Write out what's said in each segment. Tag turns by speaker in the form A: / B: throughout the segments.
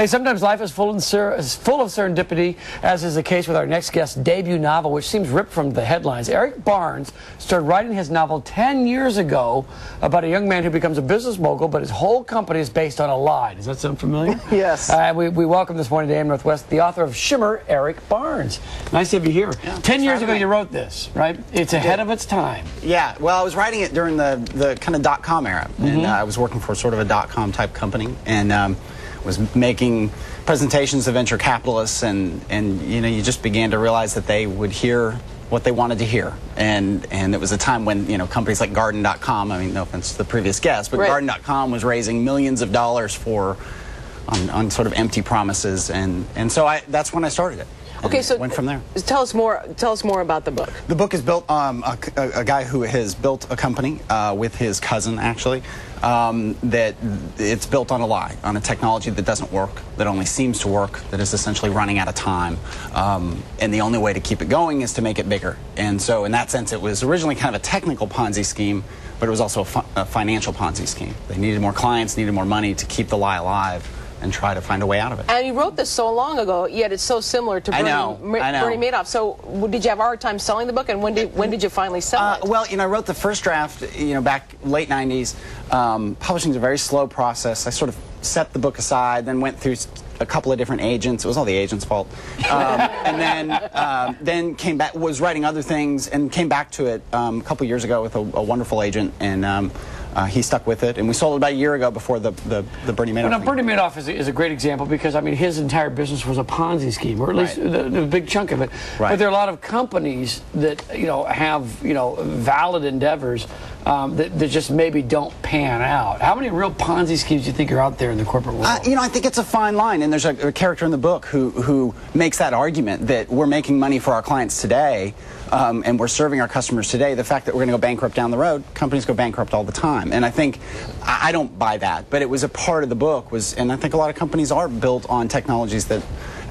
A: Hey, sometimes life is full of serendipity, as is the case with our next guest's debut novel, which seems ripped from the headlines. Eric Barnes started writing his novel 10 years ago about a young man who becomes a business mogul, but his whole company is based on a lie. Does that sound familiar?
B: Yes.
A: We welcome this morning to AM Northwest the author of Shimmer, Eric Barnes. Nice to have you here.
B: Yeah,
A: 10 years ago you wrote this, right? It's ahead of its time.
B: Yeah, well, I was writing it during the kind of dot-com era, and I was working for sort of a dot-com type company, and was making presentations to venture capitalists, and you know, you just began to realize that they would hear what they wanted to hear, and it was a time when, you know, companies like Garden.com, I mean, no offense to the previous guest, but Garden.com was raising millions of dollars on sort of empty promises, and so that's when I started it.
C: Okay, so
B: went from there.
C: Tell us more about the book.
B: The book is built a guy who has built a company with his cousin, actually, that it's built on a lie, on a technology that doesn't work, that only seems to work, that is essentially running out of time, and the only way to keep it going is to make it bigger. And so in that sense, it was originally kind of a technical Ponzi scheme, but it was also a financial Ponzi scheme. They needed more clients, needed more money to keep the lie alive and try to find a way out of it.
C: And you wrote this so long ago, yet it's so similar to Bernie Madoff. So did you have a hard time selling the book, and when did you finally sell it?
B: Well, you know, I wrote the first draft, you know, back late 90s. Publishing is a very slow process. I sort of set the book aside, then went through a couple of different agents. It was all the agent's fault. And then came back, was writing other things, and came back to it a couple years ago with a wonderful agent, and he stuck with it, and we sold it about a year ago before the Bernie Madoff.
A: Well, now, Bernie Madoff is a great example, because I mean, his entire business was a Ponzi scheme, or at least the big chunk of it. But there are a lot of companies that, you know, have, you know, valid endeavors that just maybe don't pan out. How many real Ponzi schemes do you think are out there in the corporate world?
B: You know, I think it's a fine line, and there's a character in the book who makes that argument that we're making money for our clients today, and we're serving our customers today. The fact that we're going to go bankrupt down the road, companies go bankrupt all the time. And I think, I don't buy that, but it was a part of the book, and I think a lot of companies are built on technologies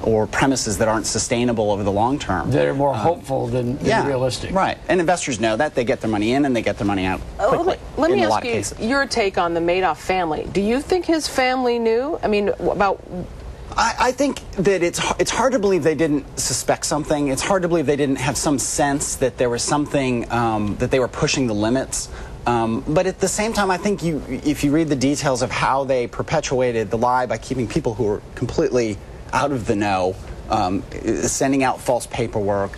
B: or premises that aren't sustainable over the long term.
A: That are more hopeful than realistic.
B: Right, and investors know that. They get their money in and they get their money out quickly.
C: Let me ask you your take on the Madoff family. Do you think his family knew? I mean, about...
B: I think that it's hard to believe they didn't suspect something. It's hard to believe they didn't have some sense that there was something, that they were pushing the limits. But at the same time, I think if you read the details of how they perpetuated the lie by keeping people who were completely out of the know, sending out false paperwork,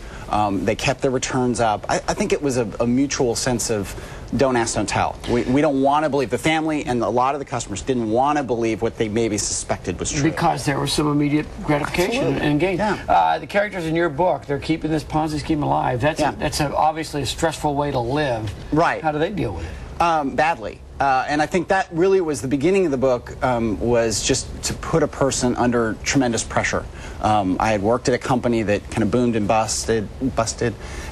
B: they kept their returns up. I think it was a mutual sense of don't ask, don't tell. We don't want to believe. The family and a lot of the customers didn't want to believe what they maybe suspected was true.
A: Because there was some immediate gratification and gain. Yeah. The characters in your book, they're keeping this Ponzi scheme alive. That's obviously a stressful way to live.
B: Right.
A: How do they deal with it?
B: Badly. And I think that really was the beginning of the book, was just to put a person under tremendous pressure. I had worked at a company that kind of boomed and busted,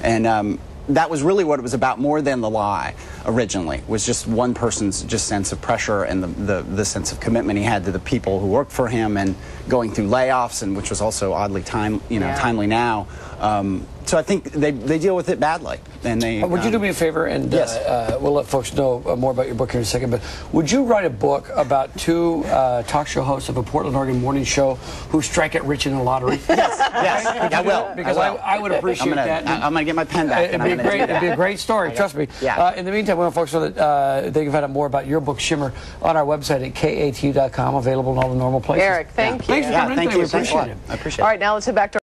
B: and that was really what it was about, more than the lie originally, was just one person's just sense of pressure and the sense of commitment he had to the people who worked for him, and going through layoffs, and which was also oddly timely now. So I think they deal with it badly. And they,
A: would you do me a favor, and we'll let folks know more about your book here in a second, but would you write a book about two talk show hosts of a Portland, Oregon morning show who strike it rich in the lottery?
B: Yes, I will.
A: Because I would appreciate that.
B: I'm going to get my pen back.
A: It'd be a great story, trust me.
B: Yeah.
A: In the meantime, we want folks to know that they can find out more about your book, Shimmer, on our website at KATU.com, available in all the normal places.
C: Eric, thank you.
A: Thanks for coming in today. We appreciate it.
B: I appreciate it.
C: All right, now let's head back to